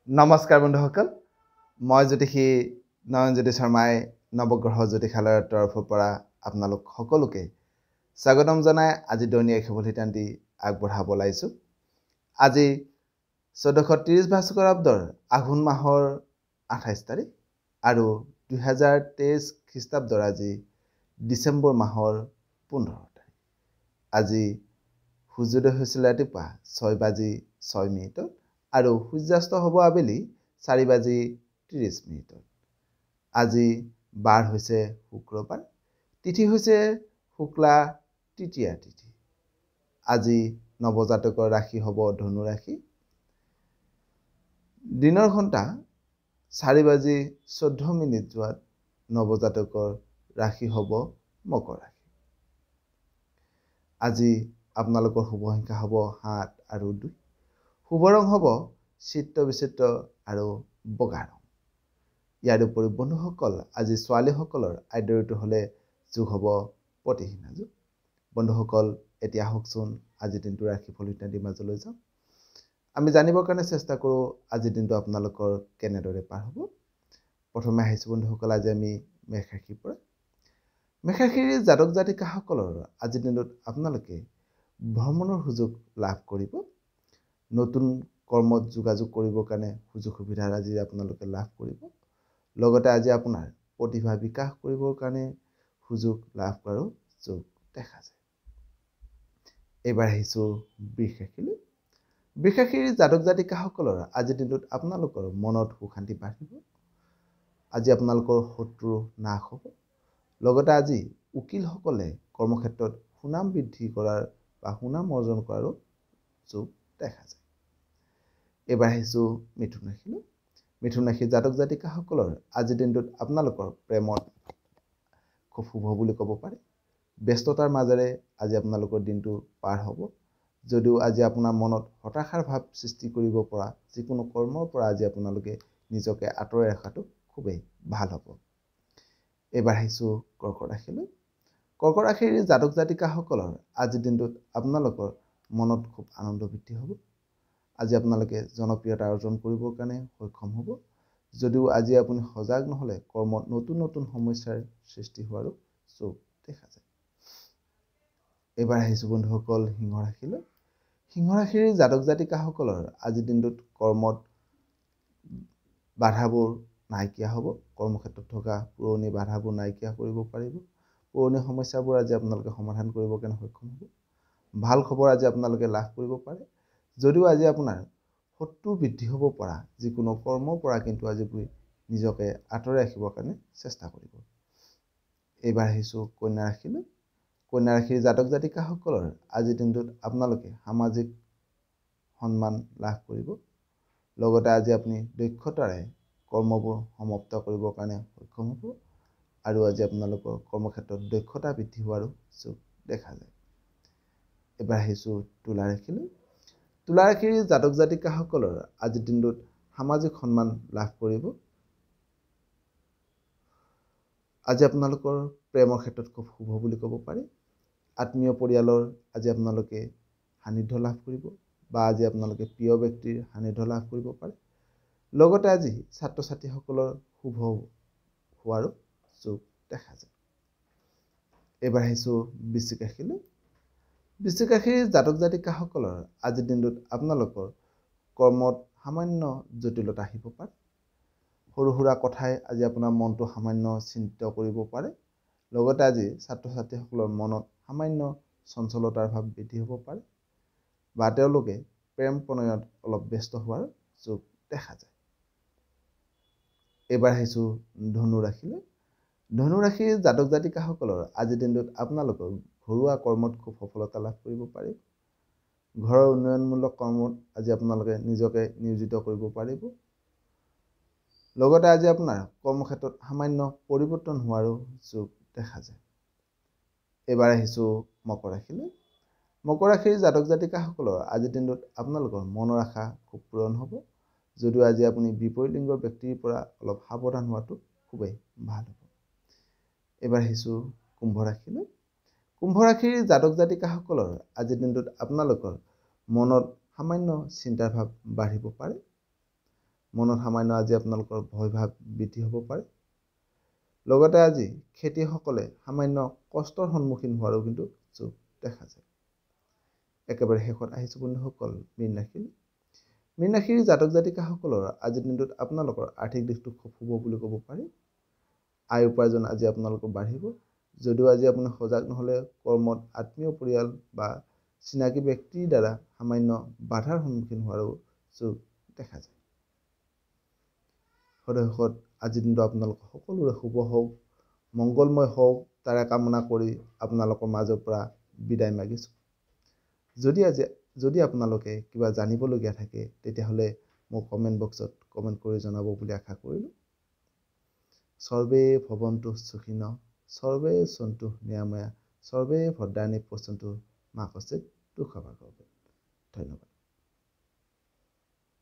নমস্কাৰ বন্ধুসকল মই জ্যোতিষী নয়নজ্যোতি শৰ্মাই নৱগ্ৰহ জ্যোতিষালয়ৰ তৰফৰ পৰা আপোনালোক সকলোকে স্বাগতম জনাই আজি দৈনিক শুভলিতান্তি আগবঢ়াব ওলাইছোঁ। আজি 1430 ভাস্কৰাব্দৰ আঘোণ মাহৰ 28 তাৰিখ আৰু 2023 খ্ৰীষ্টাব্দৰ আজি ডিচেম্বৰ মাহৰ 15 তাৰিখ। আজি সূৰ্যোদয় হৈছিল ৰাতিপুৱা 6:06 আৰু সূৰ্যাস্ত হ'ব আবেলি 4:30। আজি বাৰ হৈছে শুক্ৰবাৰ, তিথি হৈছে শুক্লা তৃতীয়া তিথি। আজি নৱজাতকৰ ৰাশি হ'ব ধনু ৰাশি। দিনৰ ঘণ্টা 4:14 যোৱাত নৱজাতকৰ ৰাশি হ'ব মকৰ ৰাশি। আজি আপোনালোকৰ শুভ সংখ্যা হ'ব 7 আৰু 2। শুভ ৰং হ'ব চিত্ৰ বিচিত্ৰ আৰু বগা ৰং। ইয়াৰ উপৰি বন্ধুসকল আজি ছোৱালীসকলৰ আদ্য ঋতু হ'লে যোগ হ'ব প্ৰতিহিনা যোগ। বন্ধুসকল এতিয়া আহকচোন আজিৰ দিনটো ৰাশিফল ইত্যাদিৰ মাজলৈ যাওঁ। আমি জানিবৰ কাৰণে চেষ্টা কৰোঁ আজিৰ দিনটো আপোনালোকৰ কেনেদৰে পাৰ হ'ব। প্ৰথমে আহিছোঁ বন্ধুসকল, আজি আমি মেষ ৰাশিৰ পৰা। মেষ ৰাশিৰ জাতক জাতিকাসকলৰ আজিৰ দিনটোত আপোনালোকে ভ্ৰমণৰ সুযোগ লাভ কৰিব। নতুন কৰ্মত যোগাযোগ কৰিবৰ কাৰণে সুযোগ সুবিধা আজি আপোনালোকে লাভ কৰিব। লগতে আজি আপোনাৰ প্ৰতিভা বিকাশ কৰিবৰ কাৰণে সুযোগ লাভ কৰাৰো যোগ দেখা যায়। এইবাৰ আহিছোঁ বৃষ ৰাশিলৈ। বৃষ ৰাশিৰ জাতক জাতিকাসকলৰ আজিৰ দিনটোত আপোনালোকৰ মনত সুখ শান্তি বাঢ়িব। আজি আপোনালোকৰ শত্ৰু নাশ হ'ব। লগতে আজি উকিলসকলে কৰ্মক্ষেত্ৰত সুনাম বৃদ্ধি কৰাৰ বা সুনাম অৰ্জন কৰাৰো যোগ দেখা যায়। এইবাৰ আহিছোঁ মিথুন ৰাশিলৈ। মিথুন ৰাশিৰ জাতক জাতিকাসকলৰ আজিৰ দিনটোত আপোনালোকৰ প্ৰেমত খুব শুভ বুলি ক'ব পাৰে। ব্যস্ততাৰ মাজেৰে আজি আপোনালোকৰ দিনটো পাৰ হ'ব। যদিও আজি আপোনাৰ মনত হতাশাৰ ভাৱ সৃষ্টি কৰিব পৰা যিকোনো কৰ্মৰ পৰা আজি আপোনালোকে নিজকে আঁতৰাই ৰখাটো খুবেই ভাল হ'ব। এইবাৰ আহিছোঁ কৰ্কট ৰাশিলৈ। কৰ্কট ৰাশিৰ জাতক জাতিকাসকলৰ আজিৰ দিনটোত আপোনালোকৰ মনত খুব আনন্দ বৃদ্ধি হ'ব। আজি আপোনালোকে জনপ্ৰিয়তা অৰ্জন কৰিবৰ কাৰণে সক্ষম হ'ব। যদিও আজি আপুনি সজাগ নহ'লে কৰ্মত নতুন নতুন সমস্যাৰ সৃষ্টি হোৱাৰো যোগ দেখা যায়। এইবাৰ আহিছোঁ বন্ধুসকল সিংহ ৰাশিলৈ। সিংহ ৰাশিৰ জাতক জাতিকাসকলৰ আজিৰ দিনটোত কৰ্মত বাধাবোৰ নাইকিয়া হ'ব। কৰ্মক্ষেত্ৰত থকা পুৰণি বাধাবোৰ নাইকিয়া কৰিব পাৰিব। পুৰণি সমস্যাবোৰ আজি আপোনালোকে সমাধান কৰিবৰ কাৰণে সক্ষম হ'ব। ভাল খবৰ আজি আপোনালোকে লাভ কৰিব পাৰে। যদিও আজি আপোনাৰ শত্ৰু বৃদ্ধি হ'ব পৰা যিকোনো কৰ্মৰ পৰা কিন্তু আজি নিজকে আঁতৰাই ৰাখিবৰ কাৰণে চেষ্টা কৰিব। এইবাৰ আহিছোঁ কন্যা ৰাশিলৈ। কন্যা ৰাশিৰ জাতক জাতিকাসকলৰ আজিৰ দিনটোত আপোনালোকে সামাজিক সন্মান লাভ কৰিব। লগতে আজি আপুনি দক্ষতাৰে কৰ্মবোৰ সমাপ্ত কৰিবৰ কাৰণে সক্ষম হ'ব আৰু আজি আপোনালোকৰ কৰ্মক্ষেত্ৰত দক্ষতা বৃদ্ধি হোৱাৰো যোগ দেখা যায়। এইবাৰ আহিছোঁ তুলা ৰাশিলৈ। তুলা ৰাশিৰ জাতক জাতিকাসকলৰ আজিৰ দিনটোত সামাজিক সন্মান লাভ কৰিব। আজি আপোনালোকৰ প্ৰেমৰ ক্ষেত্ৰত খুব শুভ বুলি ক'ব পাৰি। আত্মীয় পৰিয়ালৰ আজি আপোনালোকে সান্নিধ্য লাভ কৰিব বা আজি আপোনালোকে প্ৰিয় ব্যক্তিৰ সান্নিধ্য লাভ কৰিব পাৰে। লগতে আজি ছাত্ৰ ছাত্ৰীসকলৰ শুভ হোৱাৰো যোগ দেখা যায়। এইবাৰ আহিছোঁ বৃশ্চিক ৰাশিলৈ। বৃশ্চিক ৰাশিৰ জাতক জাতিকাসকলৰ আজিৰ দিনটোত আপোনালোকৰ কৰ্মত সামান্য জটিলতা আহিব পাৰে। সৰু সুৰা কথাই আজি আপোনাৰ মনটো সামান্য চিন্তিত কৰিব পাৰে। লগতে আজি ছাত্ৰ ছাত্ৰীসকলৰ মনত সামান্য চঞ্চলতাৰ ভাৱ বৃদ্ধি হ'ব পাৰে বা তেওঁলোকে প্ৰেম প্ৰণয়ত অলপ ব্যস্ত হোৱাৰ যোগ দেখা যায়। এইবাৰ আহিছোঁ ধনু ৰাশিলৈ। ধনু ৰাশিৰ জাতক জাতিকাসকলৰ আজিৰ দিনটোত আপোনালোকৰ ঘৰুৱা কৰ্মত খুব সফলতা লাভ কৰিব পাৰে। ঘৰৰ উন্নয়নমূলক কৰ্মত আজি আপোনালোকে নিজকে নিয়োজিত কৰিব পাৰিব। লগতে আজি আপোনাৰ কৰ্মক্ষেত্ৰত সামান্য পৰিৱৰ্তন হোৱাৰো যোগ দেখা যায়। এইবাৰ আহিছোঁ মকৰ ৰাশিলৈ। মকৰ ৰাশিৰ জাতক জাতিকাসকলৰ আজিৰ দিনটোত আপোনালোকৰ মনৰ আশা খুব পূৰণ হ'ব। যদিও আজি আপুনি বিপৰীত লিংগৰ ব্যক্তিৰ পৰা অলপ সাৱধান হোৱাটো খুবেই ভাল হ'ব। এইবাৰ আহিছোঁ কুম্ভ ৰাশিলৈ। কুম্ভ ৰাশিৰ জাতক জাতিকাসকলৰ আজিৰ দিনটোত আপোনালোকৰ মনত সামান্য চিন্তাৰ ভাৱ বাঢ়িব পাৰে। মনত সামান্য আজি আপোনালোকৰ ভয় ভাৱ বৃদ্ধি হ'ব পাৰে। লগতে আজি খেতিয়কসকলে সামান্য কষ্টৰ সন্মুখীন হোৱাৰো কিন্তু যোগ দেখা যায়। একেবাৰে শেষত আহিছোঁ বন্ধুসকল মীন ৰাশিলৈ। মীন ৰাশিৰ জাতক জাতিকাসকলৰ আজিৰ দিনটোত আপোনালোকৰ আৰ্থিক দিশটো খুব শুভ বুলি ক'ব পাৰি। আয় উপাৰ্জন আজি আপোনালোকৰ বাঢ়িব। যদিও আজি আপুনি সজাগ নহ'লে কৰ্মত আত্মীয় পৰিয়াল বা চিনাকি ব্যক্তিৰ দ্বাৰা সামান্য বাধাৰ সন্মুখীন হোৱাৰো যোগ দেখা যায়। সদশেষত আজিৰ দিনটো আপোনালোকৰ সকলোৰে শুভ হওক, মংগলময় হওক তাৰে কামনা কৰি আপোনালোকৰ মাজৰ পৰা বিদায় মাগিছোঁ। যদি আপোনালোকে কিবা জানিবলগীয়া থাকে তেতিয়াহ'লে মোক কমেণ্ট বক্সত কমেণ্ট কৰি জনাব বুলি আশা কৰিলোঁ। সৰ্বে ভৱন্তু সুখিনঃ, সৰ্বে সন্তু নিৰাময়া, সৰ্বে ভদ্ৰাণি পশ্যন্তু মা কশ্চিৎ দুঃখভাগ্ ভৱেৎ। ধন্যবাদ।